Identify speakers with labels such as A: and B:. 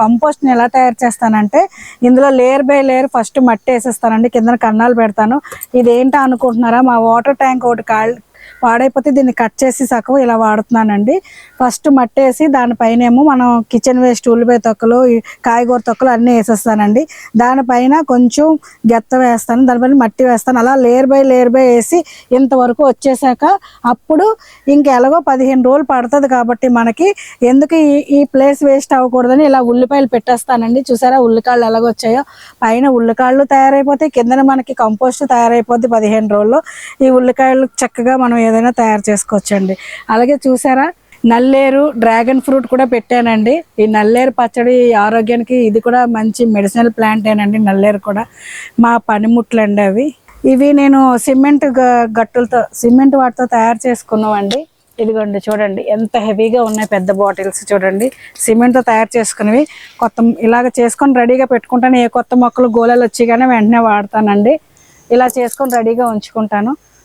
A: కంపోస్ట్ని ఎలా తయారు చేస్తానంటే ఇందులో లేయర్ బై లేయర్ ఫస్ట్ మట్టి వేసేస్తానండి, కింద కన్నాలు పెడతాను. ఇదేంటా అనుకుంటున్నారా, మా వాటర్ ట్యాంక్ ఒకటి పాడైపోతే దీన్ని కట్ చేసి సగం ఇలా వాడుతున్నానండి. ఫస్ట్ మట్టి వేసి దానిపైన ఏమో మనం కిచెన్ వేస్ట్, ఉల్లిపాయ తొక్కలు, కాయగూర తొక్కలు అన్నీ వేసేస్తానండి. దానిపైన కొంచెం గెత్త వేస్తాను, దానిపైన మట్టి వేస్తాను. అలా లేయర్ బై వేసి ఇంతవరకు వచ్చేసాక అప్పుడు ఇంకెలాగో 15 రోజులు పడుతుంది కాబట్టి మనకి ఎందుకు ఈ ప్లేస్ వేస్ట్ అవ్వకూడదని ఇలా ఉల్లిపాయలు పెట్టేస్తానండి. చూసారా ఉల్లికాళ్ళు ఎలాగొచ్చాయో, పైన ఉల్లికాళ్ళు తయారైపోతాయి, కిందన మనకి కంపోస్ట్ తయారైపోద్ది 15 రోజుల్లో. ఈ ఉల్లికాయలు చక్కగా మనం ఏదైనా తయారు చేసుకోవచ్చండి. అలాగే చూసారా నల్లేరు, డ్రాగన్ ఫ్రూట్ కూడా పెట్టానండి. ఈ నల్లేరు పచ్చడి ఆరోగ్యానికి ఇది కూడా మంచి మెడిసినల్ ప్లాంటేనండి. నల్లేరు కూడా మా పనిముట్లండి అవి. ఇవి నేను సిమెంట్ గట్టులతో, సిమెంట్ వాటితో తయారు చేసుకున్నామండి. ఇదిగోండి చూడండి ఎంత హెవీగా ఉన్నాయి, పెద్ద బాటిల్స్ చూడండి, సిమెంట్తో తయారు చేసుకునేవి. ఇలాగ చేసుకొని రెడీగా పెట్టుకుంటాను. ఏ కొత్త మొక్కలు గోళాలు వచ్చి కానీ వెంటనే వాడతానండి. ఇలా చేసుకొని రెడీగా ఉంచుకుంటాను.